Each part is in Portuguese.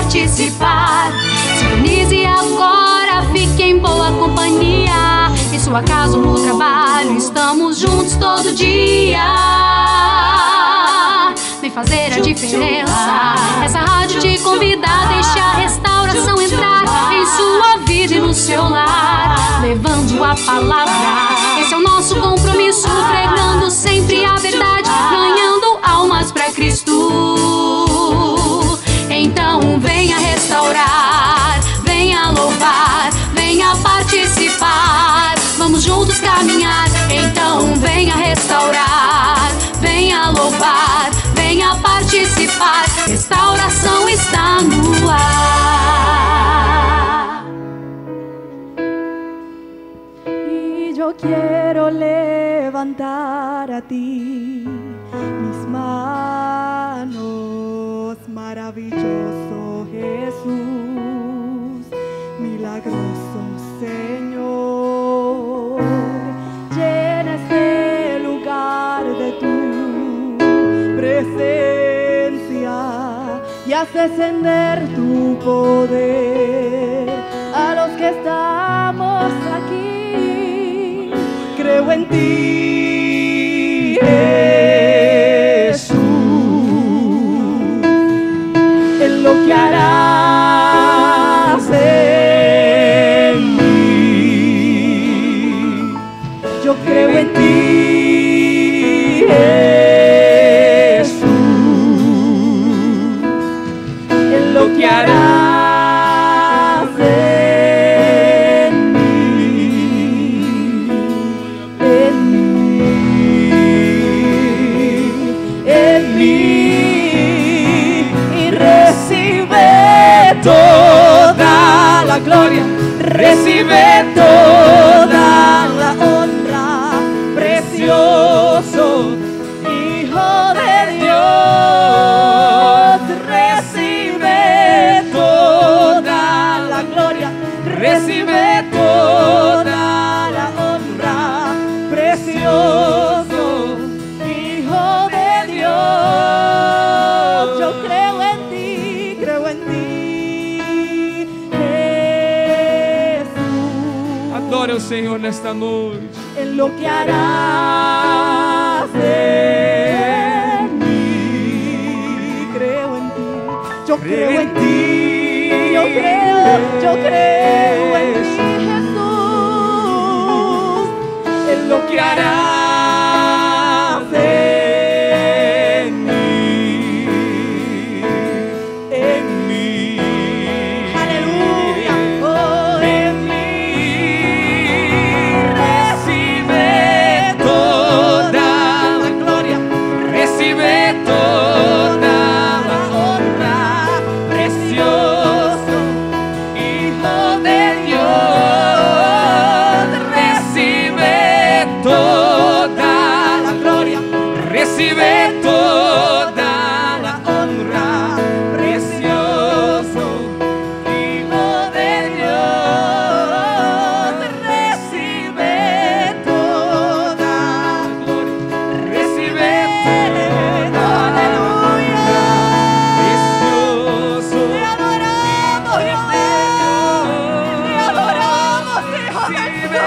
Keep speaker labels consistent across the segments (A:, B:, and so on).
A: participar. Sintonize agora, fique em boa companhia. Em sua casa ou no trabalho, estamos juntos todo dia. Vem fazer a diferença. Essa rádio te convida a deixar a restauração entrar em sua vida e no seu lar, levando a palavra. Esse é o nosso compromisso, pregando sempre a verdade, ganhando almas para Cristo. Então venha restaurar, venha louvar, venha participar. Vamos juntos caminhar. Então venha restaurar, venha louvar, venha participar. Restauração está no ar.
B: Y yo quiero levantar a ti mis manos, maravilloso Jesús, milagroso Señor. Llena este lugar de tu presencia y haz descender tu poder a los que estamos aquí. Creo en ti, Jesús, en lo que harás en mí. Yo creo en ti, Jesús, en lo que harás en mí, en mí, y recibe toda la gloria, recibe toda la honra, precioso Hijo de Dios. Recibe toda la gloria, recibe toda la honra, precioso Hijo de Dios. Yo creo en ti, Jesús.
C: Adore o Senhor nesta noite.
B: En lo que harás en mí. Creo en ti, yo creo en ti, yo creo en ti, Jesús. En lo que harás en mí, aleluya, oh, en mí. Recibe toda la gloria, recibe toda la honra, precioso Hijo de Dios. Recibe toda la gloria, recibe toda la honra, precioso Hijo de Dios. Recibe toda la gloria, recibe toda, aleluya, precioso. Te adoramos, Dios mío, te adoramos, Hijo de Dios.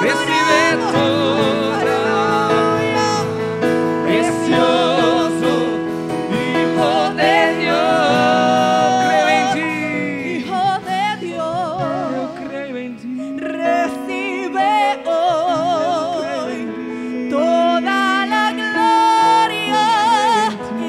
B: Recibe toda, aleluya, precioso Hijo de Dios.
C: Creo em ti.
B: Hijo de Dios.
C: Eu creio em ti.
B: Recibe hoy toda la gloria y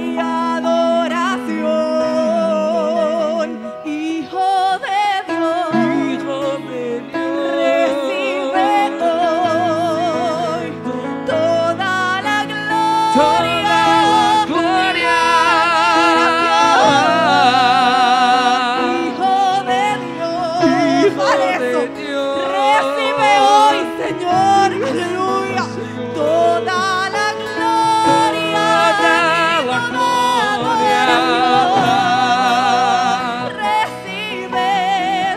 B: adoración, Hijo de Dios.
C: Hijo de Dios.
B: Recibe hoy toda la gloria,
C: Toda glória.
B: Hijo de Dios.
C: Hijo
B: Vale
C: de
B: eso.
C: Dios.
B: Recibe hoy, Señor, aleluya, toda la gloria,
C: Toda la gloria.
B: recibe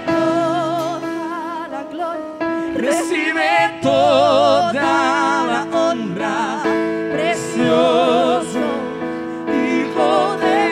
B: toda la gloria,
C: Recibe toda la honra,
B: precioso Hijo de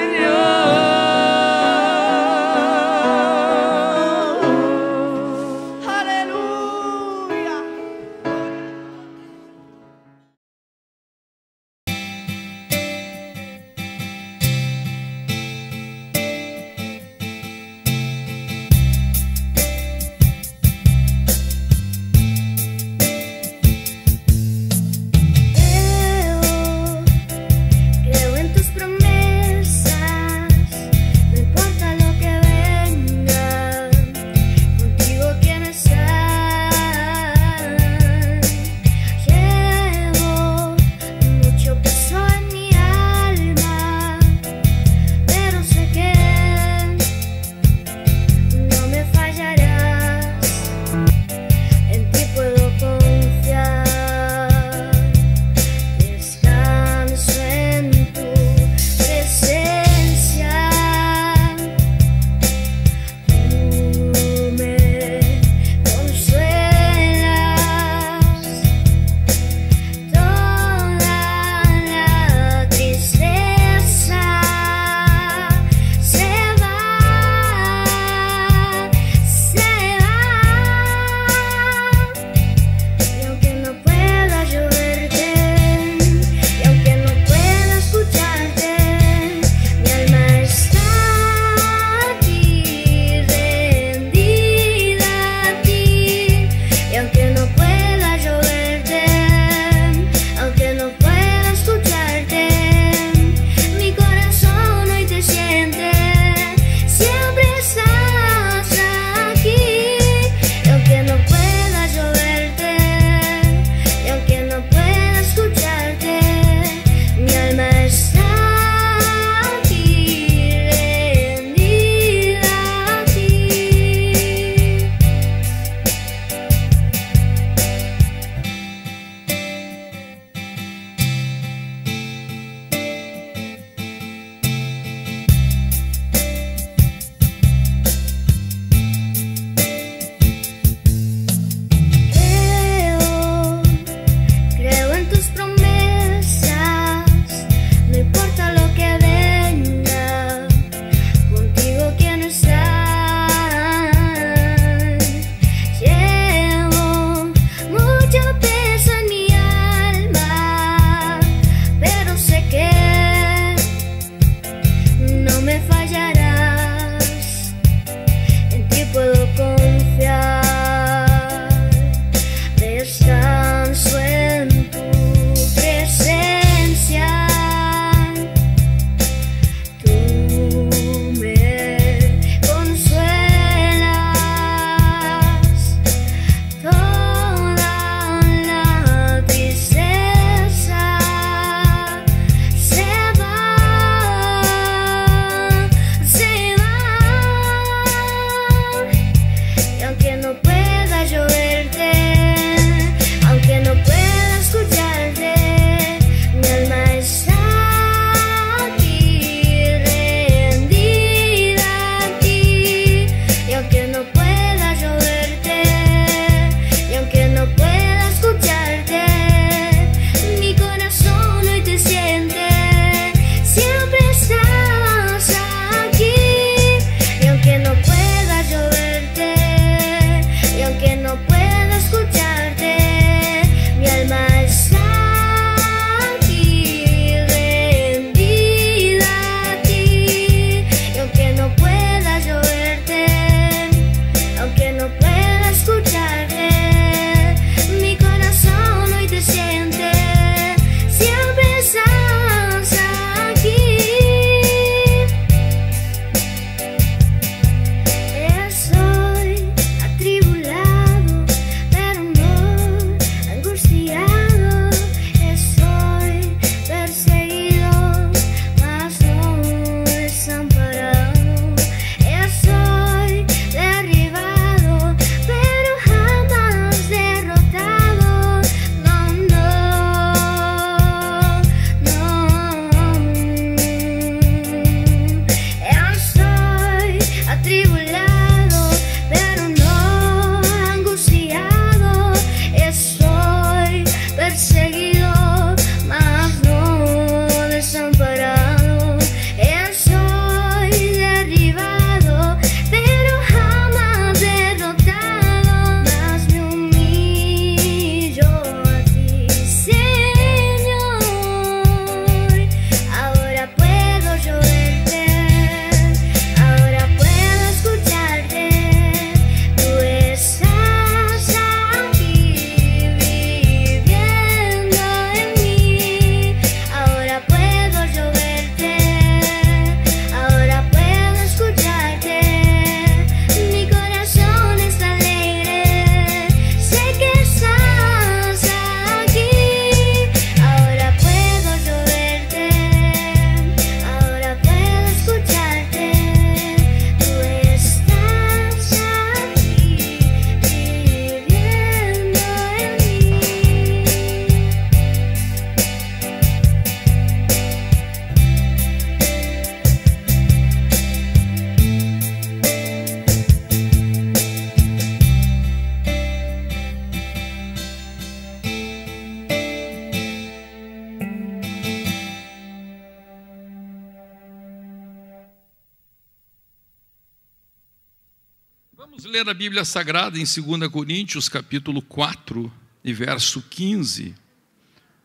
D: ler a Bíblia Sagrada em 2 Coríntios, capítulo 4, e verso 15.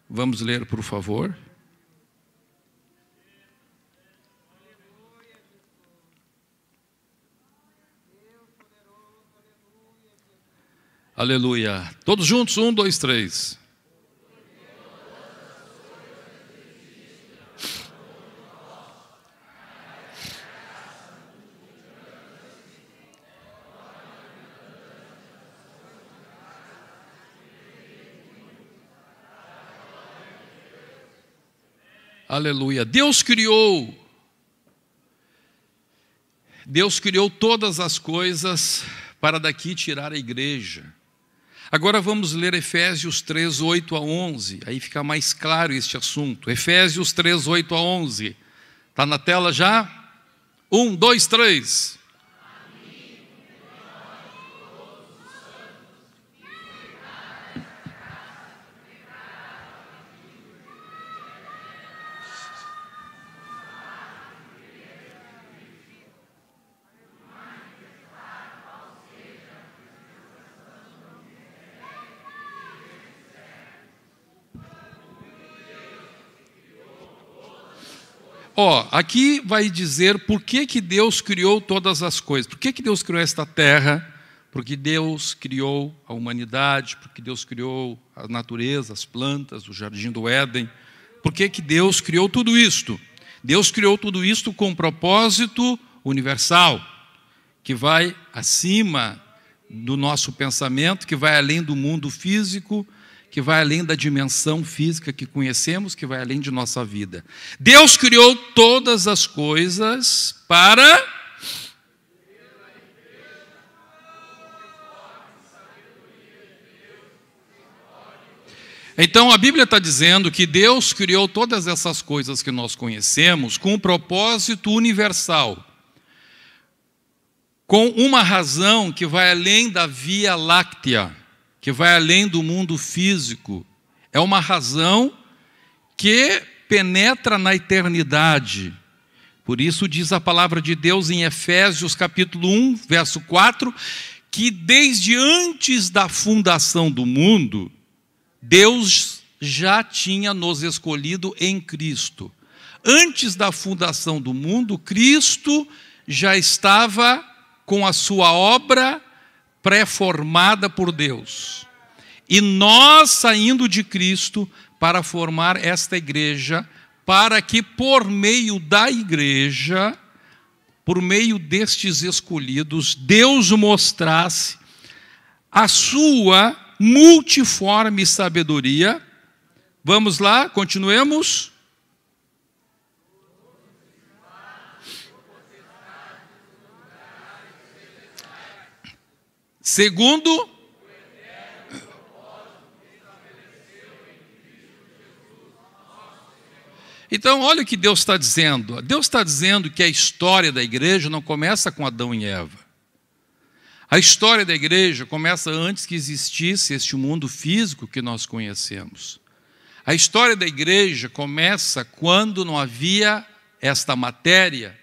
D: Vamos ler, por favor. Aleluia. Todos juntos, 1, 2, 3. Aleluia. Deus criou todas as coisas para daqui tirar a igreja. Agora vamos ler Efésios 3, 8 a 11. Aí fica mais claro este assunto. Efésios 3, 8 a 11. Está na tela já? 1, 2, 3. Aqui vai dizer por que Deus criou todas as coisas. Por que Deus criou esta terra? Porque Deus criou a humanidade, porque Deus criou a natureza, as plantas, o jardim do Éden. Por que Deus criou tudo isto? Deus criou tudo isto com um propósito universal, que vai acima do nosso pensamento, que vai além do mundo físico, que vai além da dimensão física que conhecemos, que vai além de nossa vida. Deus criou todas as coisas para... Então a Bíblia está dizendo que Deus criou todas essas coisas que nós conhecemos com um propósito universal, com uma razão que vai além da Via Láctea, que vai além do mundo físico. É uma razão que penetra na eternidade. Por isso diz a palavra de Deus em Efésios capítulo 1, verso 4, que desde antes da fundação do mundo, Deus já tinha nos escolhido em Cristo. Antes da fundação do mundo, Cristo já estava com a sua obra pré-formada por Deus. E nós saindo de Cristo para formar esta igreja, para que por meio da igreja, por meio destes escolhidos, Deus mostrasse a sua multiforme sabedoria. Vamos lá, continuemos. Segundo, então olha o que Deus está dizendo. Deus está dizendo que a história da igreja não começa com Adão e Eva. A história da igreja começa antes que existisse este mundo físico que nós conhecemos. A história da igreja começa quando não havia esta matéria.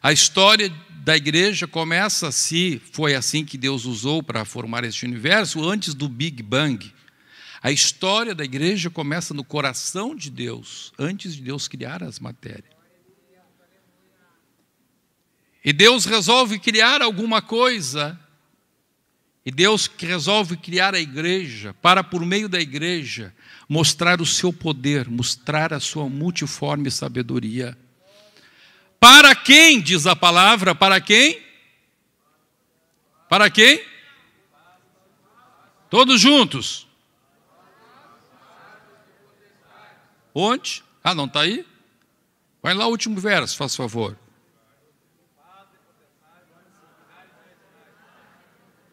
D: A história da igreja começa, se foi assim que Deus usou para formar este universo, antes do Big Bang. A história da igreja começa no coração de Deus, antes de Deus criar as matérias. E Deus resolve criar alguma coisa, e Deus resolve criar a igreja, para por meio da igreja, mostrar o seu poder, mostrar a sua multiforme sabedoria. Para quem, diz a palavra, para quem? Para quem? Todos juntos. Onde? Ah, não está aí? Vai lá o último verso, faz favor.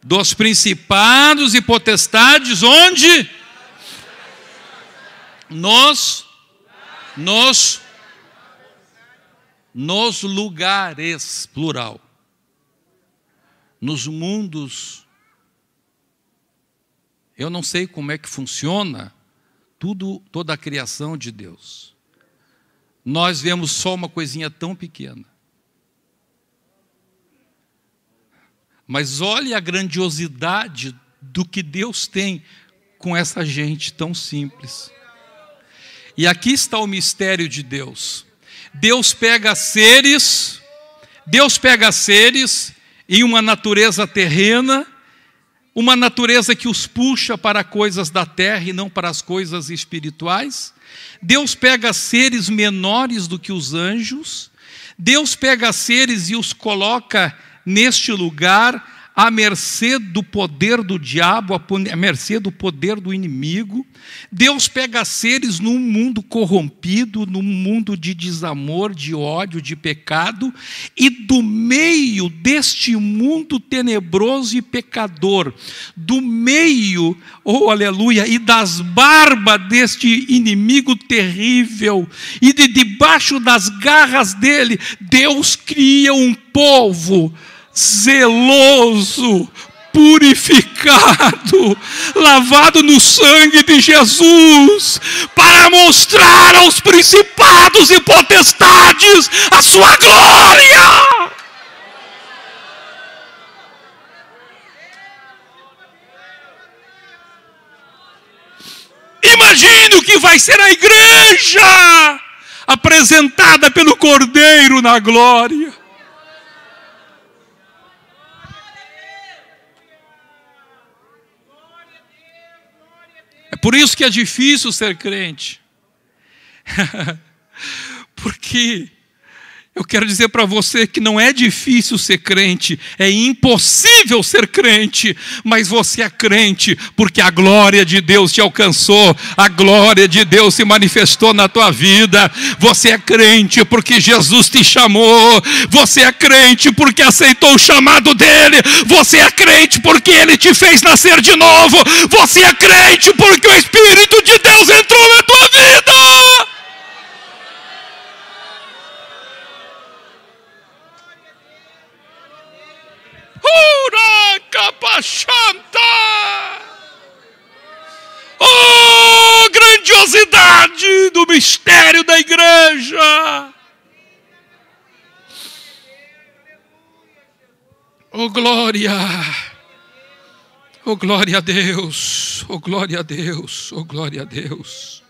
D: Dos principados e potestades, onde? Nos lugares, plural. Nos mundos. Eu não sei como é que funciona toda a criação de Deus. Nós vemos só uma coisinha tão pequena. Mas olhe a grandiosidade do que Deus tem com essa gente tão simples. E aqui está o mistério de Deus. Deus pega seres em uma natureza terrena, uma natureza que os puxa para coisas da terra e não para as coisas espirituais. Deus pega seres menores do que os anjos. Deus pega seres e os coloca neste lugar, à mercê do poder do diabo, à mercê do poder do inimigo. Deus pega seres num mundo corrompido, num mundo de desamor, de ódio, de pecado, e do meio deste mundo tenebroso e pecador, do meio, oh aleluia, e das barbas deste inimigo terrível, e de debaixo das garras dele, Deus cria um povo zeloso, purificado, lavado no sangue de Jesus, para mostrar aos principados e potestades a sua glória. Imagine o que vai ser a igreja apresentada pelo Cordeiro na glória. É por isso que é difícil ser crente. Porque eu quero dizer para você que não é difícil ser crente, é impossível ser crente, mas você é crente porque a glória de Deus te alcançou, a glória de Deus se manifestou na tua vida. Você é crente porque Jesus te chamou, você é crente porque aceitou o chamado dele, você é crente porque ele te fez nascer de novo, você é crente porque o Espírito de Deus entrou na tua vida. Oh, grandiosidade do mistério da igreja! Oh, glória! Oh, glória a Deus! Oh, glória a Deus! Oh, glória a Deus!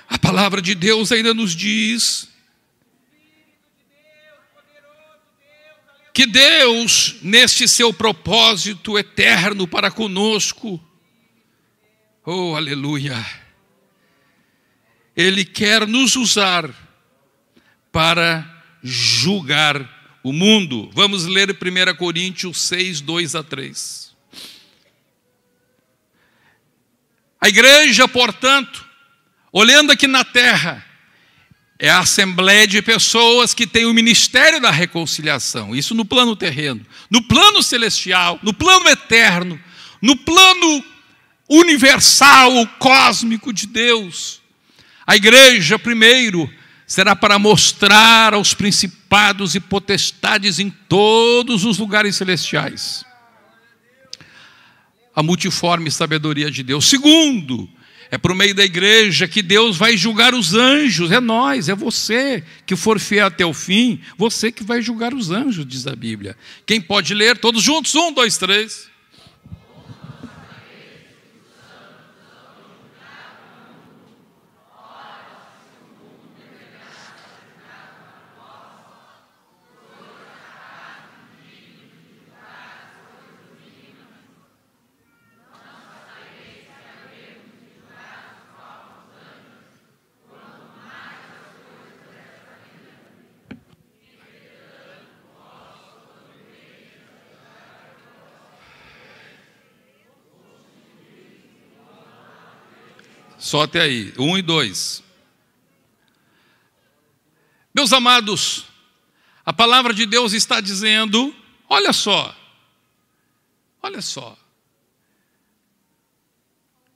D: A palavra de Deus ainda nos diz que Deus, neste seu propósito eterno para conosco, oh, aleluia, Ele quer nos usar para julgar o mundo. Vamos ler 1 Coríntios 6, 2-3. A igreja, portanto, olhando aqui na terra, é a assembleia de pessoas que tem o ministério da reconciliação. Isso no plano terreno. No plano celestial, no plano eterno, no plano universal, cósmico de Deus. A igreja, primeiro, será para mostrar aos principados e potestades em todos os lugares celestiais a multiforme sabedoria de Deus. Segundo, é por meio da igreja que Deus vai julgar os anjos. É nós, é você que for fiel até o fim, você que vai julgar os anjos, diz a Bíblia. Quem pode ler? Todos juntos, 1, 2, 3. Só até aí, 1 e 2. Meus amados, a palavra de Deus está dizendo, olha só,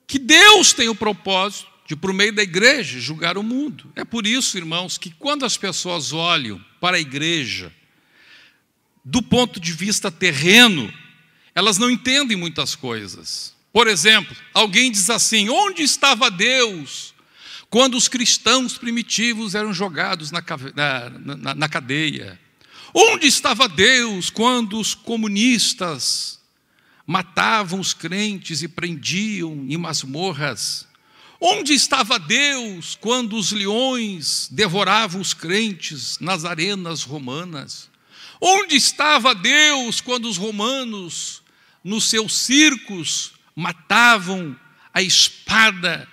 D: que Deus tem o propósito de, por meio da igreja, julgar o mundo. É por isso, irmãos, que quando as pessoas olham para a igreja, do ponto de vista terreno, elas não entendem muitas coisas. Por exemplo, alguém diz assim: onde estava Deus quando os cristãos primitivos eram jogados na cadeia? Onde estava Deus quando os comunistas matavam os crentes e prendiam em masmorras? Onde estava Deus quando os leões devoravam os crentes nas arenas romanas? Onde estava Deus quando os romanos, nos seus circos, matavam à espada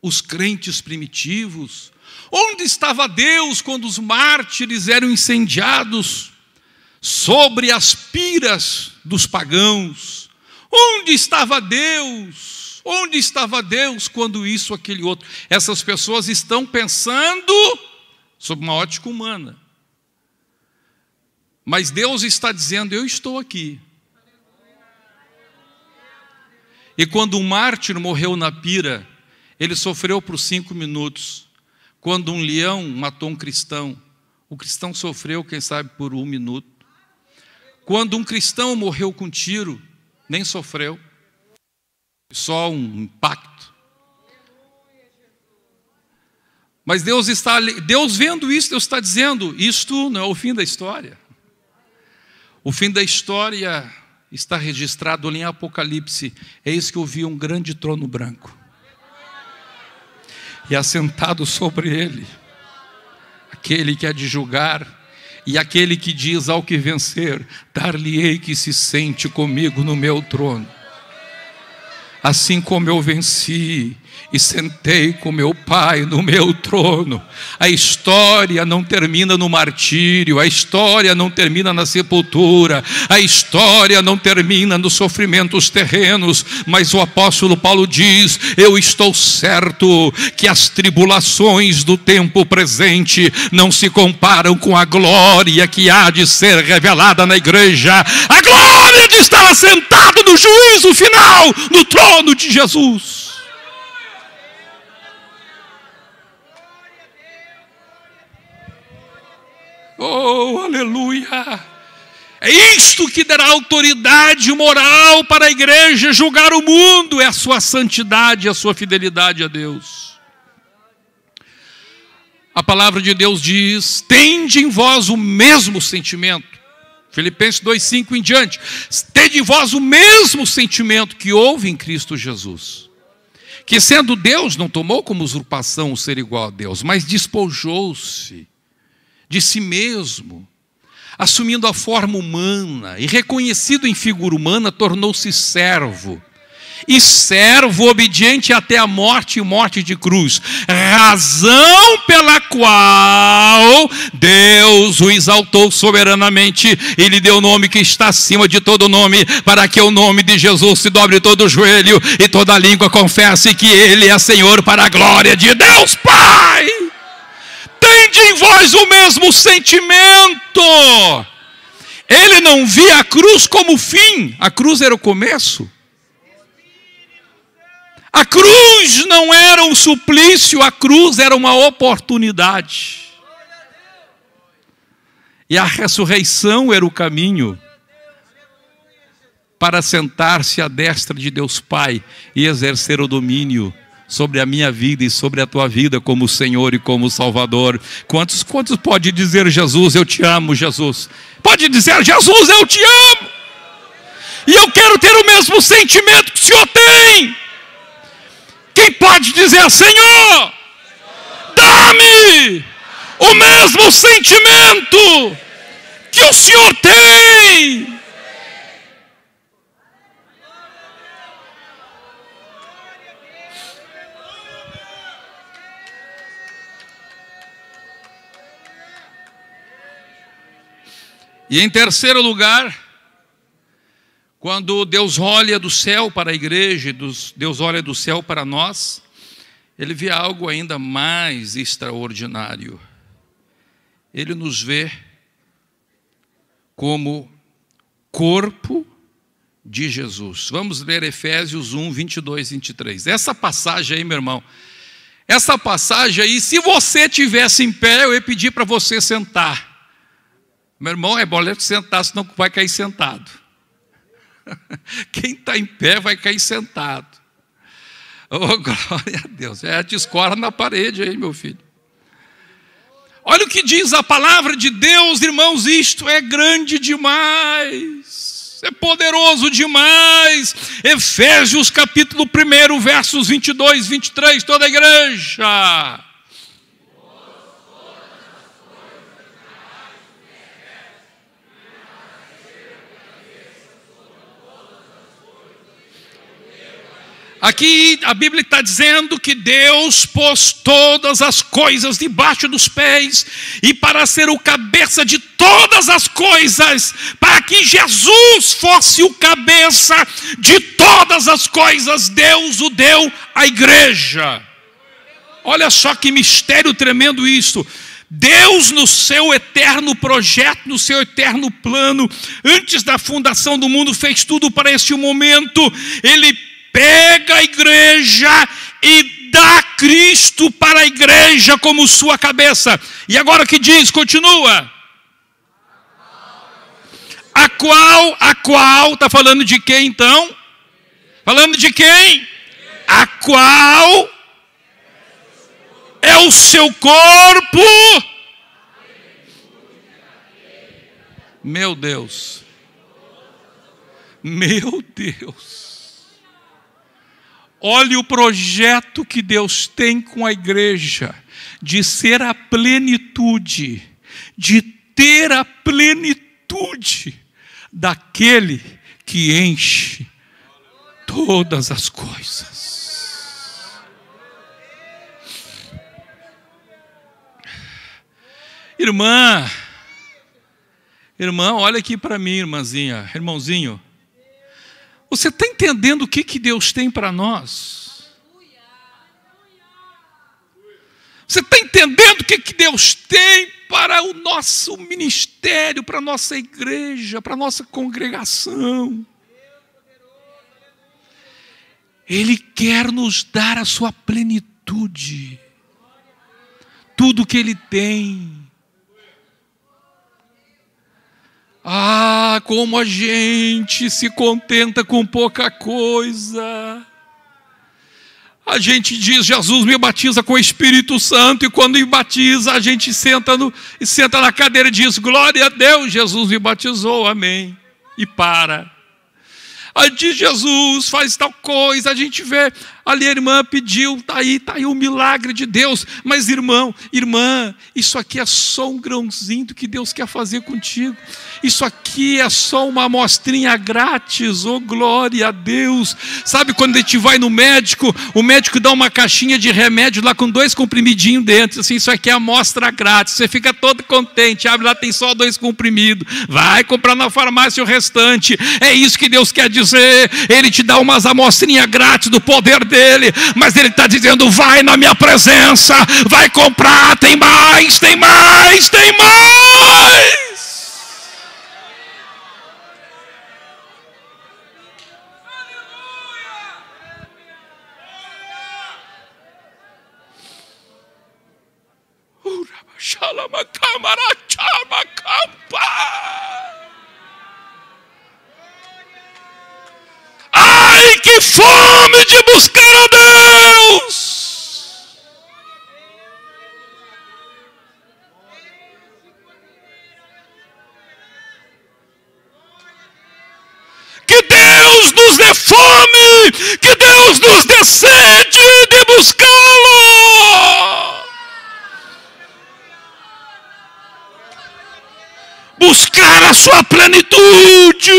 D: os crentes primitivos? Onde estava Deus quando os mártires eram incendiados sobre as piras dos pagãos? Onde estava Deus? Onde estava Deus quando isso, aquele outro? Essas pessoas estão pensando sob uma ótica humana. Mas Deus está dizendo, eu estou aqui. E quando um mártir morreu na pira, ele sofreu por 5 minutos. Quando um leão matou um cristão, o cristão sofreu, quem sabe, por 1 minuto. Quando um cristão morreu com tiro, nem sofreu. Só um impacto. Mas Deus vendo isso, Deus está dizendo, isto não é o fim da história. O fim da história está registrado ali em Apocalipse. Eis que eu vi um grande trono branco. E assentado sobre ele, aquele que há de julgar, e aquele que diz ao que vencer, dar-lhe-ei que se sente comigo no meu trono. Assim como eu venci e sentei com meu Pai no meu trono. A história não termina no martírio, a história não termina na sepultura, a história não termina nos sofrimentos terrenos, mas o apóstolo Paulo diz, eu estou certo que as tribulações do tempo presente não se comparam com a glória que há de ser revelada na igreja, a glória de estar assentado no juízo final, no trono de Jesus. Oh, aleluia! É isto que dará autoridade moral para a igreja julgar o mundo, é a sua santidade, a sua fidelidade a Deus. A palavra de Deus diz, tende em vós o mesmo sentimento. Filipenses 2,5 em diante. Tende em vós o mesmo sentimento que houve em Cristo Jesus. Que sendo Deus, não tomou como usurpação o ser igual a Deus, mas despojou-se de si mesmo, assumindo a forma humana e reconhecido em figura humana, tornou-se servo. E servo obediente até a morte e morte de cruz, razão pela qual Deus o exaltou soberanamente e lhe deu o nome que está acima de todo nome, para que o nome de Jesus se dobre todo o joelho e toda língua confesse que Ele é Senhor, para a glória de Deus Pai. Tende em vós o mesmo sentimento. Ele não via a cruz como fim, a cruz era o começo. A cruz não era um suplício, a cruz era uma oportunidade. E a ressurreição era o caminho para sentar-se à destra de Deus Pai e exercer o domínio sobre a minha vida e sobre a tua vida como Senhor e como Salvador. Quantos pode dizer, Jesus, eu te amo, Jesus? Pode dizer, Jesus, eu te amo. E eu quero ter o mesmo sentimento que o Senhor tem. Quem pode dizer, Senhor, dá-me o mesmo sentimento que o Senhor tem? E em terceiro lugar, quando Deus olha do céu para a igreja, Deus olha do céu para nós, Ele vê algo ainda mais extraordinário. Ele nos vê como corpo de Jesus. Vamos ler Efésios 1, 22 e 23. Essa passagem aí, meu irmão, essa passagem aí, se você tivesse em pé, eu ia pedir para você sentar. Meu irmão, é bom sentar, senão vai cair sentado. Quem está em pé vai cair sentado. Oh, glória a Deus. Te escora na parede aí, meu filho. Olha o que diz a palavra de Deus, irmãos, isto é grande demais, é poderoso demais. Efésios capítulo 1, versos 22, 23, toda a igreja. Aqui a Bíblia está dizendo que Deus pôs todas as coisas debaixo dos pés, e para ser o cabeça de todas as coisas, para que Jesus fosse o cabeça de todas as coisas, Deus o deu à igreja. Olha só que mistério tremendo isso. Deus, no seu eterno projeto, no seu eterno plano, antes da fundação do mundo, fez tudo para este momento. Ele pega a igreja e dá Cristo para a igreja como sua cabeça. E agora que diz, continua. A qual, está falando de quem então? Falando de quem? A qual é o seu corpo. Meu Deus. Meu Deus. Olhe o projeto que Deus tem com a igreja, de ser a plenitude, de ter a plenitude daquele que enche todas as coisas. Irmã, olha aqui para mim, irmãzinha, irmãozinho. Você está entendendo o que Deus tem para nós? Você está entendendo o que Deus tem para o nosso ministério, para a nossa igreja, para a nossa congregação? Ele quer nos dar a sua plenitude, tudo que Ele tem. Ah, como a gente se contenta com pouca coisa. A gente diz, Jesus me batiza com o Espírito Santo, e quando me batiza, a gente senta na cadeira e diz, glória a Deus, Jesus me batizou, amém. E para. Aí diz, Jesus faz tal coisa, a gente vê, ali a irmã pediu, está aí o milagre de Deus. Mas irmã, isso aqui é só um grãozinho do que Deus quer fazer contigo. Isso aqui é só uma amostrinha grátis, oh glória a Deus. Sabe quando a gente vai no médico, o médico dá uma caixinha de remédio lá com 2 comprimidinhos dentro, assim, isso aqui é amostra grátis, você fica todo contente, abre lá, tem só 2 comprimidos, vai comprar na farmácia o restante. É isso que Deus quer dizer. Ele te dá umas amostrinhas grátis do poder dele, mas Ele está dizendo, vai na minha presença, vai comprar, tem mais, tem mais, tem mais. Ai, que fome de buscar a Deus! Que Deus nos dê fome, que Deus nos dê sede de buscá-lo. Buscar a sua plenitude.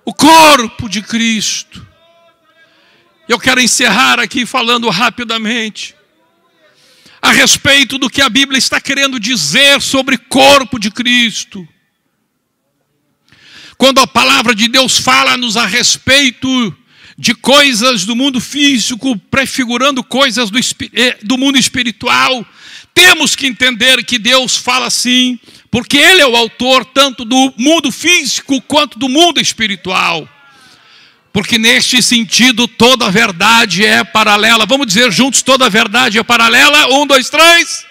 D: O corpo de Cristo. Eu quero encerrar aqui falando rapidamente a respeito do que a Bíblia está querendo dizer sobre corpo de Cristo. Quando a palavra de Deus fala-nos a respeito de coisas do mundo físico, prefigurando coisas do mundo espiritual, temos que entender que Deus fala assim, porque Ele é o autor tanto do mundo físico quanto do mundo espiritual. Porque neste sentido toda a verdade é paralela. Vamos dizer juntos, toda a verdade é paralela? 1, 2, 3.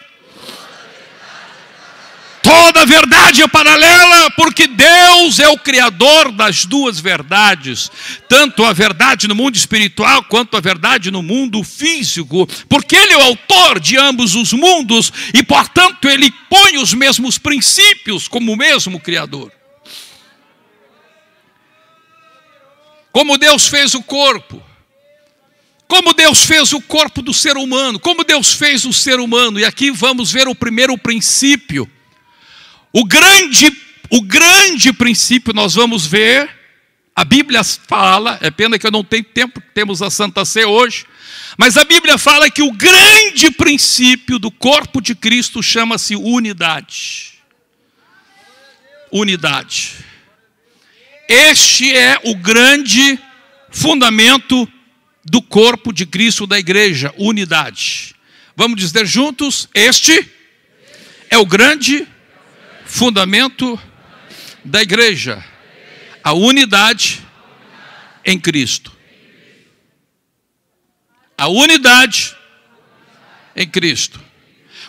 D: Toda a verdade é paralela, porque Deus é o criador das duas verdades. Tanto a verdade no mundo espiritual, quanto a verdade no mundo físico. Porque Ele é o autor de ambos os mundos, e portanto Ele põe os mesmos princípios como o mesmo criador. Como Deus fez o corpo. Como Deus fez o corpo do ser humano. Como Deus fez o ser humano. E aqui vamos ver o primeiro princípio. O grande princípio nós vamos ver, a Bíblia fala, é pena que eu não tenho tempo, temos a Santa Ceia hoje, mas a Bíblia fala que o grande princípio do corpo de Cristo chama-se unidade. Unidade. Este é o grande fundamento do corpo de Cristo, da igreja, unidade. Vamos dizer juntos, este é o grande fundamento da igreja, a unidade em Cristo. A unidade em Cristo.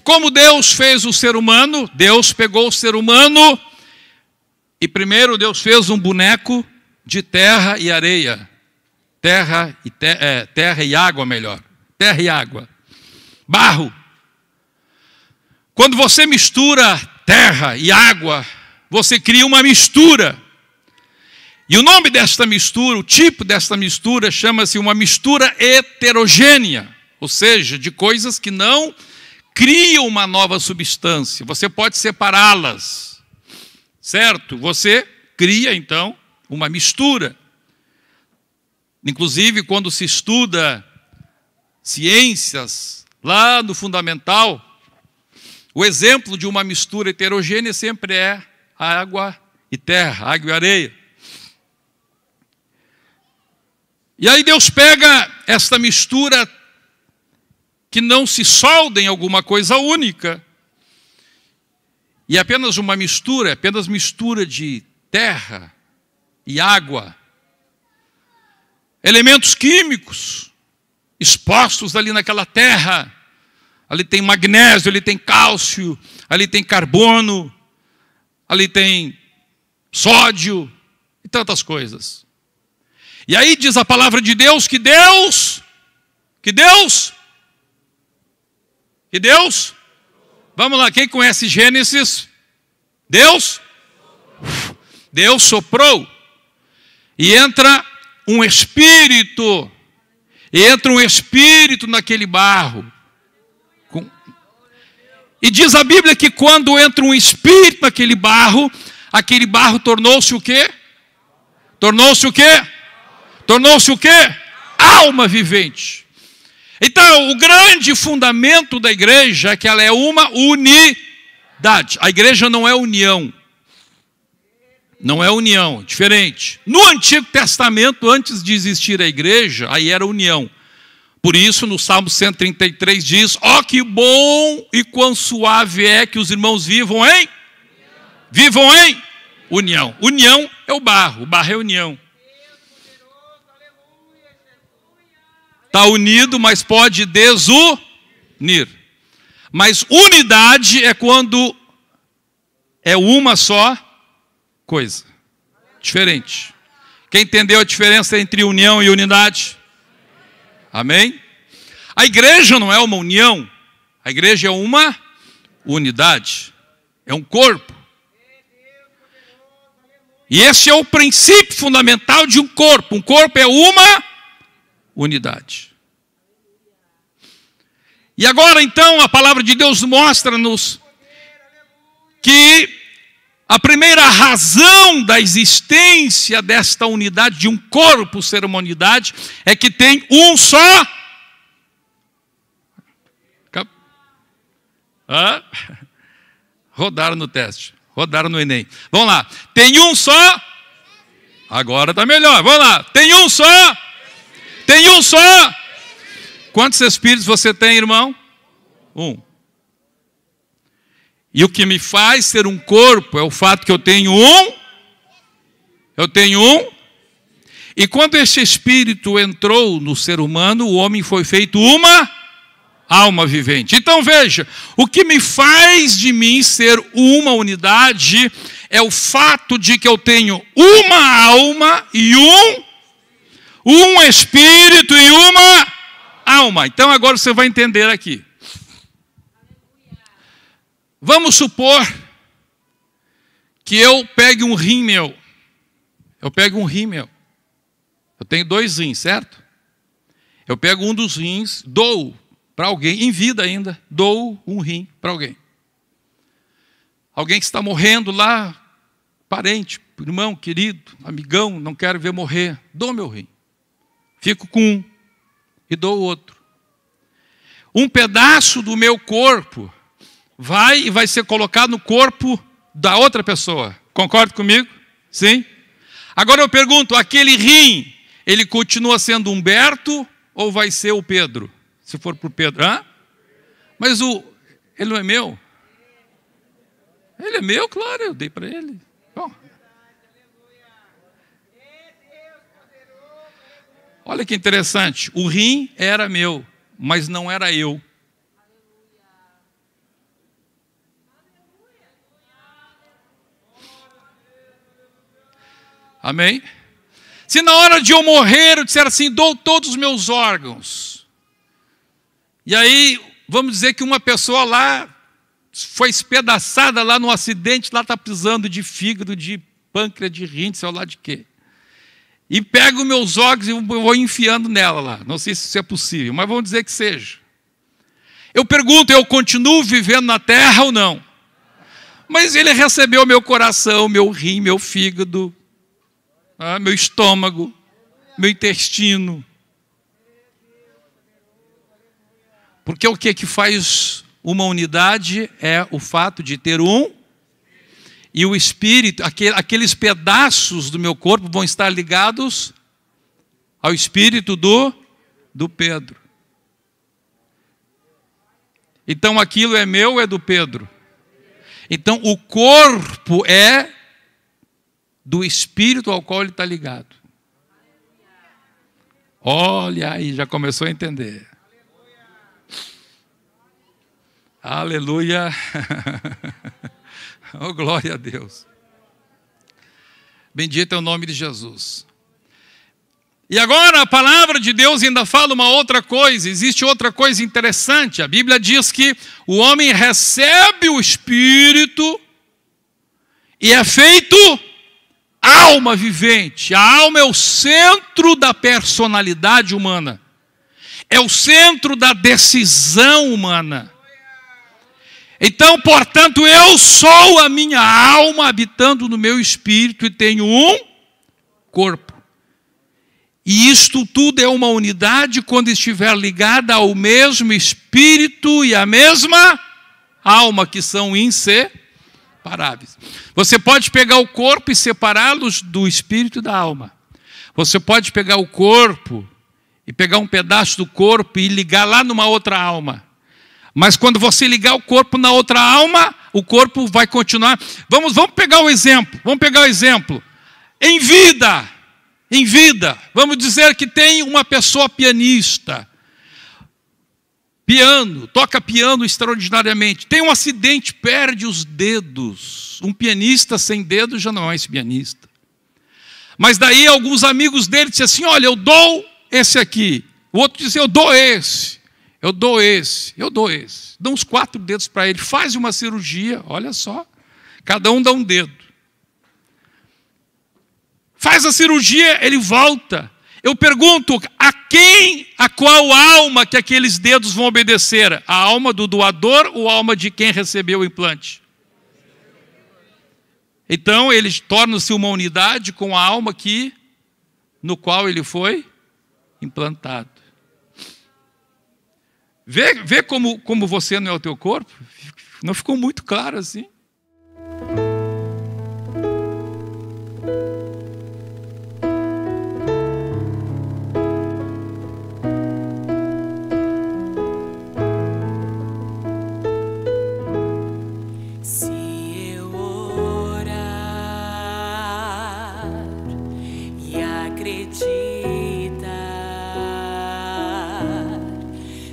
D: Como Deus fez o ser humano, Deus pegou o ser humano e primeiro Deus fez um boneco de terra e areia. Terra e água, melhor. Terra e água. Barro. Quando você mistura terra e água, você cria uma mistura. E o nome desta mistura, o tipo desta mistura, chama-se uma mistura heterogênea. Ou seja, de coisas que não criam uma nova substância. Você pode separá-las. Certo? Você cria, então, uma mistura. Inclusive, quando se estuda ciências, lá no fundamental, o exemplo de uma mistura heterogênea sempre é água e terra, água e areia. E aí Deus pega esta mistura que não se solda em alguma coisa única, e apenas uma mistura, apenas mistura de terra e água, elementos químicos expostos ali naquela terra. Ali tem magnésio, ali tem cálcio, ali tem carbono, ali tem sódio e tantas coisas. E aí diz a palavra de Deus que Deus, vamos lá, quem conhece Gênesis? Deus soprou e entra um espírito naquele barro. E diz a Bíblia que quando entra um espírito naquele barro tornou-se o quê? Tornou-se o quê? Tornou-se o quê? Alma vivente. Então, o grande fundamento da igreja é que ela é uma unidade. A igreja não é união. Não é união, diferente. No Antigo Testamento, antes de existir a igreja, aí era união. Por isso, no Salmo 133 diz: ó, que bom e quão suave é que os irmãos vivam em união. União é o barro é união. Está unido, mas pode desunir. Mas unidade é quando é uma só coisa. Diferente. Quem entendeu a diferença entre união e unidade? Amém? A igreja não é uma união. A igreja é uma unidade. É um corpo. E esse é o princípio fundamental de um corpo. Um corpo é uma unidade. E agora então a palavra de Deus mostra-nos que a primeira razão da existência desta unidade, de um corpo ser uma unidade, é que tem um só. Rodaram no teste, rodaram no Enem. Vamos lá, tem um só. Agora está melhor, vamos lá. Tem um só. Tem um só. Quantos espíritos você tem, irmão? Um. E o que me faz ser um corpo é o fato que eu tenho um. E quando esse espírito entrou no ser humano, o homem foi feito uma alma vivente. Então veja, o que me faz de mim ser uma unidade é o fato de que eu tenho uma alma e um espírito e uma alma. Então agora você vai entender aqui. Vamos supor que eu pegue um rim meu. Eu pego um rim meu. Eu tenho 2 rins, certo? Eu pego um dos rins, dou para alguém, em vida ainda, dou um rim para alguém. Alguém que está morrendo lá, parente, irmão, querido, amigão, não quero ver morrer, dou meu rim. Fico com um e dou o outro. Um pedaço do meu corpo vai ser colocado no corpo da outra pessoa. Concorda comigo? Sim? Agora eu pergunto, aquele rim, ele continua sendo Humberto ou vai ser o Pedro? Se for para o Pedro. Hã? Mas ele não é meu? Ele é meu, claro, eu dei para ele. Bom. Olha que interessante, o rim era meu, mas não era eu. Amém? Se na hora de eu morrer eu disser assim, dou todos os meus órgãos. E aí, vamos dizer que uma pessoa lá foi espedaçada lá no acidente, lá está precisando de fígado, de pâncreas, de rim, sei lá de quê. E pego meus órgãos e vou enfiando nela lá. Não sei se isso é possível, mas vamos dizer que seja. Eu pergunto, eu continuo vivendo na terra ou não? Mas ele recebeu meu coração, meu rim, meu fígado, meu estômago, meu intestino. Porque o que faz uma unidade é o fato de ter um, e o espírito, aqueles pedaços do meu corpo vão estar ligados ao espírito do Pedro. Então aquilo é meu ou é do Pedro? Então o corpo é do espírito ao qual ele está ligado. Olha aí, já começou a entender. Aleluia. Oh, glória a Deus. Bendito é o nome de Jesus. E agora a palavra de Deus ainda fala uma outra coisa. Existe outra coisa interessante. A Bíblia diz que o homem recebe o Espírito e é feito alma vivente. A alma é o centro da personalidade humana. É o centro da decisão humana. Então, portanto, eu sou a minha alma habitando no meu espírito e tenho um corpo. E isto tudo é uma unidade quando estiver ligada ao mesmo espírito e à mesma alma, que são inseparáveis. Você pode pegar o corpo e separá-los do espírito e da alma. Você pode pegar o corpo e pegar um pedaço do corpo e ligar lá numa outra alma. Mas quando você ligar o corpo na outra alma, o corpo vai continuar. Vamos pegar o exemplo. Vamos pegar o exemplo. Em vida, vamos dizer que tem uma pessoa pianista. Toca piano extraordinariamente. Tem um acidente, perde os dedos. Um pianista sem dedos já não é esse pianista. Mas daí alguns amigos dele disseram assim, olha, eu dou esse aqui. O outro disse, eu dou esse. Eu dou esse. Dá uns 4 dedos para ele. Faz uma cirurgia, olha só. Cada um dá um dedo. Faz a cirurgia, ele volta. Eu pergunto, a qual alma que aqueles dedos vão obedecer? A alma do doador ou a alma de quem recebeu o implante? Então, ele torna-se uma unidade com a alma no qual ele foi implantado. Vê como você não é o teu corpo? Não ficou muito claro assim?
B: Se eu orar e acreditar
E: acreditar.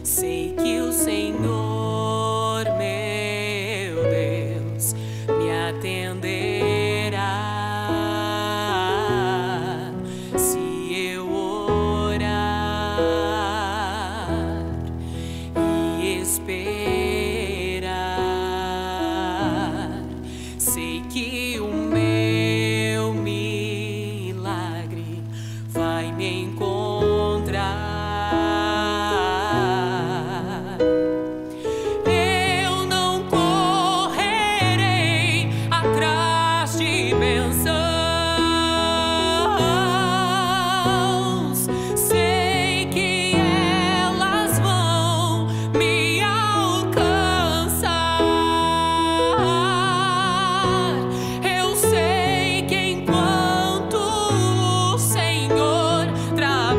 E: Sei que o Senhor, meu Deus, me atenderá. Se eu orar e esperar, sei que o meu milagre vai me encontrar. Eu não correrei atrás de bênçãos, sei que elas vão me alcançar. Eu sei que enquanto o Senhor trabalhar,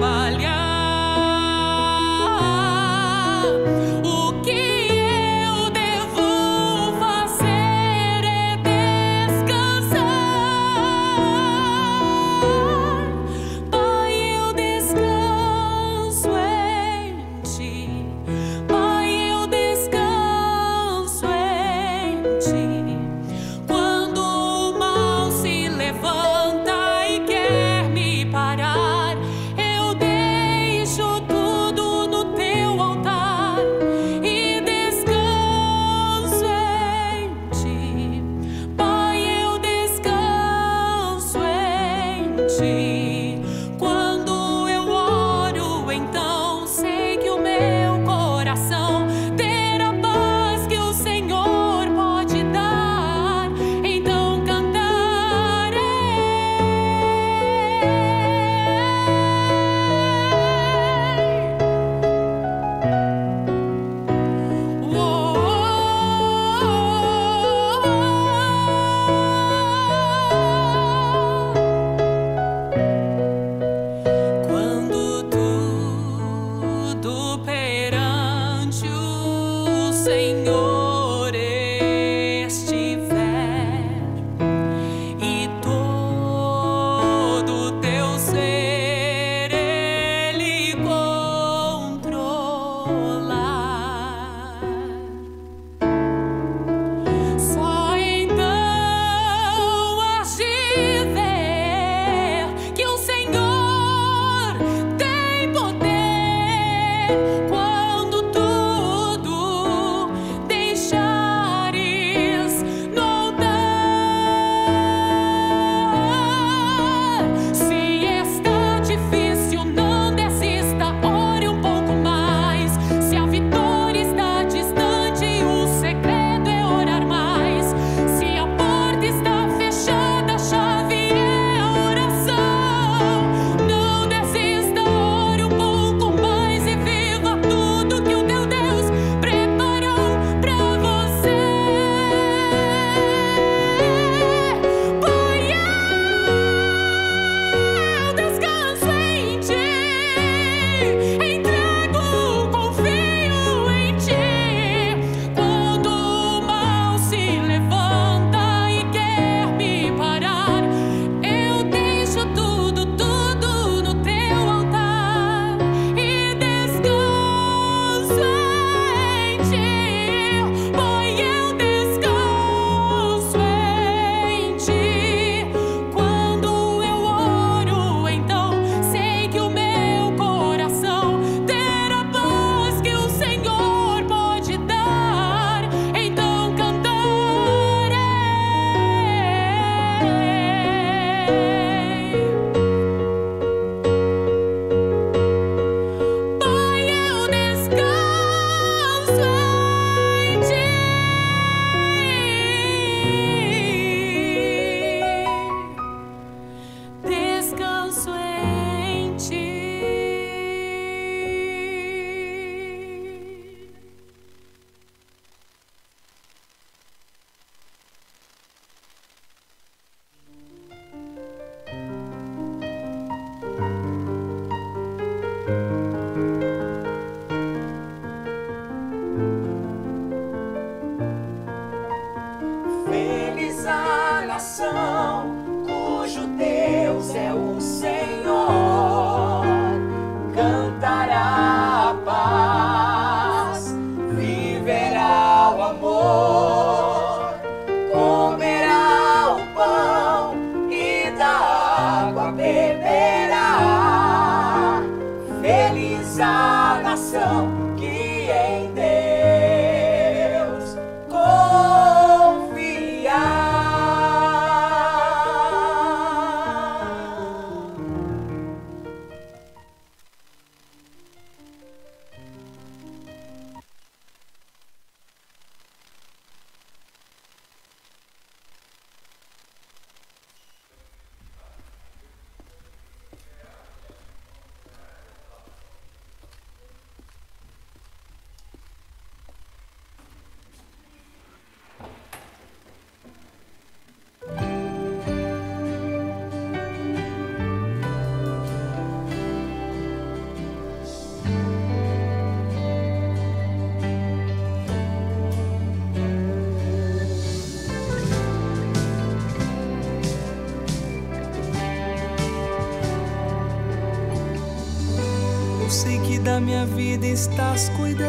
F: sei que da minha vida estás cuidando,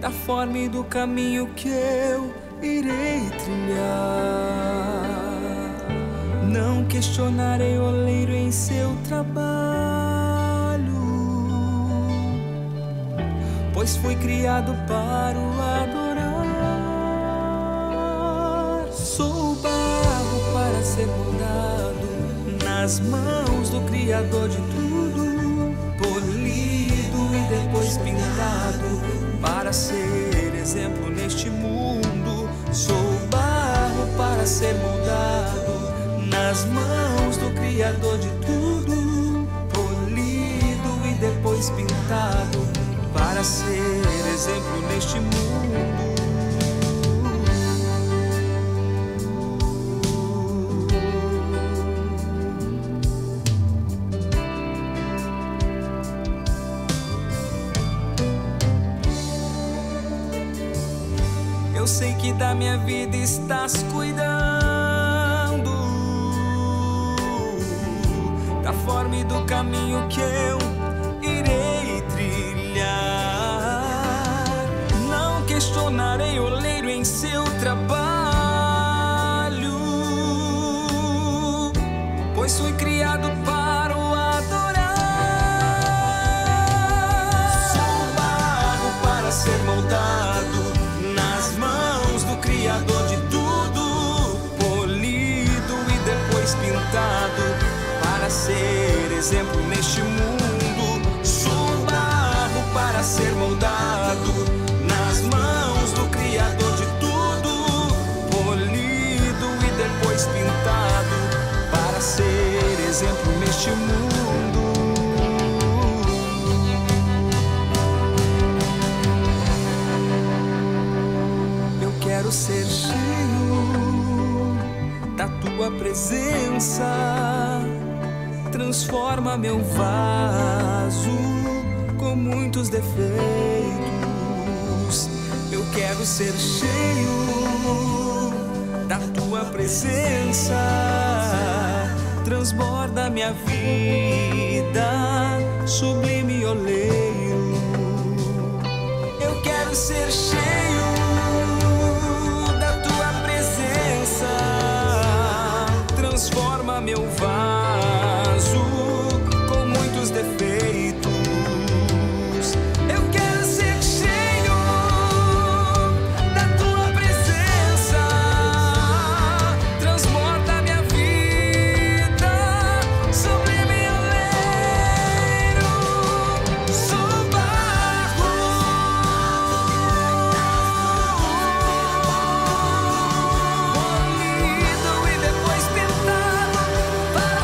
F: da forma e do caminho que eu irei trilhar. Não questionarei o oleiro em seu trabalho, pois fui criado para o adorar. Sou barro para ser moldado nas mãos do Criador de tudo, polido e depois pintado para ser exemplo neste mundo. Sou barro para ser moldado nas mãos do Criador de tudo, polido e depois pintado para ser exemplo neste mundo. Eu sei que da minha vida estás cuidando, da forma e do caminho que eu irei trilhar. Não questionarei o oleiro em seu trabalho, pois fui criado para o adorar. Sou barro para ser moldado nas mãos do Criador de tudo, polido e depois pintado para ser exemplo neste mundo. Sou barro para ser moldado nas mãos do Criador de tudo, polido e depois pintado para ser exemplo neste mundo. Eu quero ser cheio da tua presença, transforma meu vaso com muitos defeitos. Eu quero ser cheio da tua presença, transborda minha vida, sublime oleiro. Eu quero ser cheio da tua presença, transforma meu vaso com muitos defeitos. Eu quero ser cheio da tua presença, transborda minha vida, sublime oleiro. Sou barro, polido e depois pintado para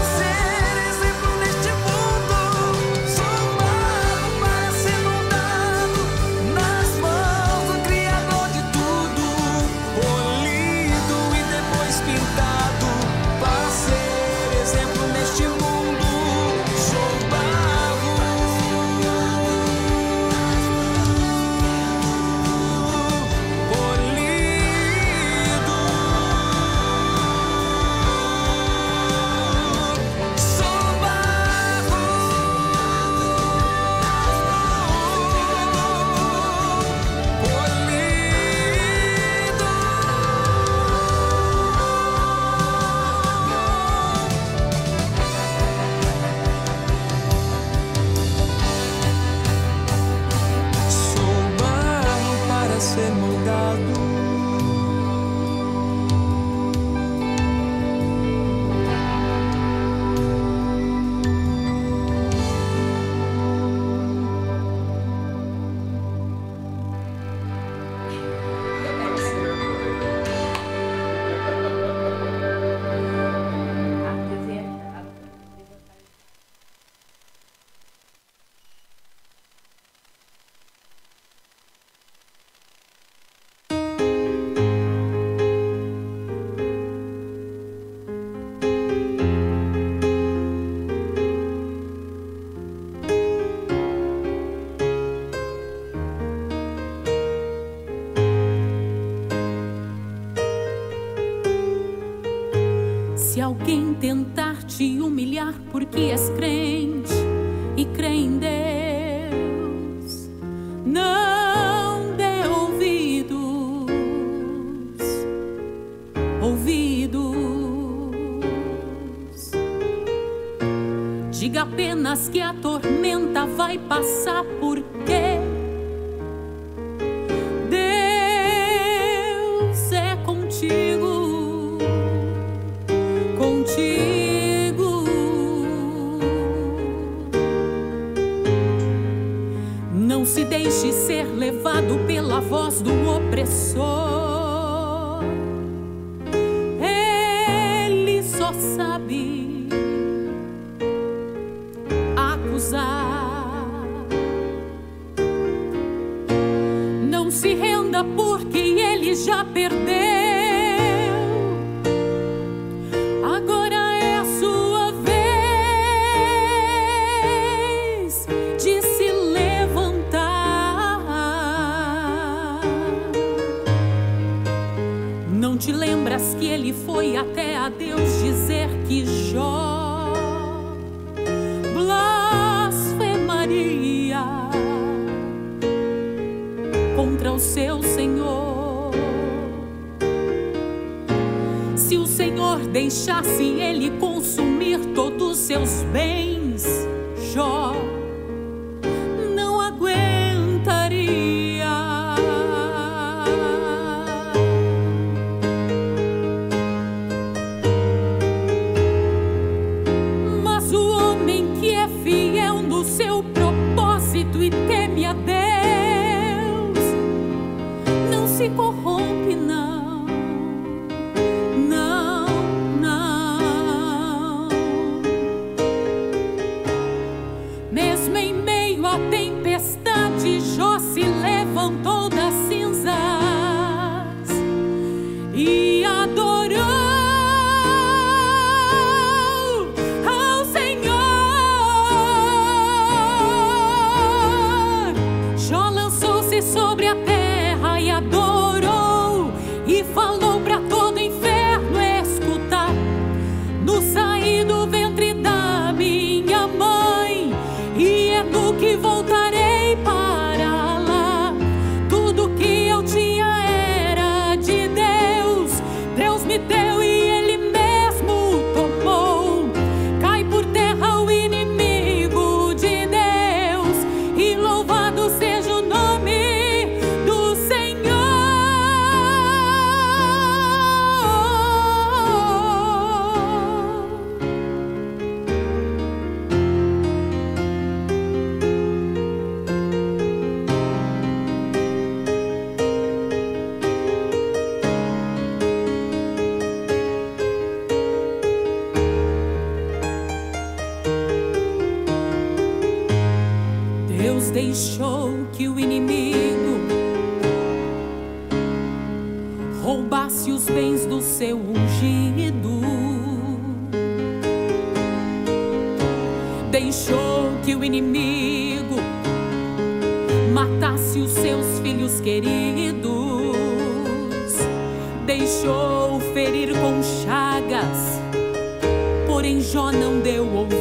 E: alguém tentar te humilhar porque és crente e crê em Deus, não dê ouvidos. Diga apenas que a tormenta vai passar, porque Deus é contigo, contigo. Não se deixe ser levado pela voz do opressor. Ele só sabe acusar. Não se renda porque ele já perdeu. Agora é a sua vez de se levantar. Não te lembras que ele foi até a Deus dizer que Jó blasfemaria contra o seu Senhor? Se o Senhor deixasse ele consumir todos os seus bens, Jó não aguentaria. Mas o homem que é fiel no seu propósito e teme a Deus não se corrompe, não, não, não. Mesmo em meio à tempestade, Jó se levantou das cinzas e adorou ao Senhor. Jó lançou-se sobre a terra e adorou, e falou para todo o inferno escutar: no saí do ventre da minha mãe, e é do que voltarei para lá. Tudo que eu tinha era de Deus, Deus me deu e ele mesmo tomou. Cai por terra o inimigo de Deus, e louvado seja o nome do Senhor. Deus deixou que o inimigo roubasse os bens do seu ungido. Deixou que o inimigo matasse os seus filhos queridos. Deixou ferir com chagas, porém Jó não deu ouvidos.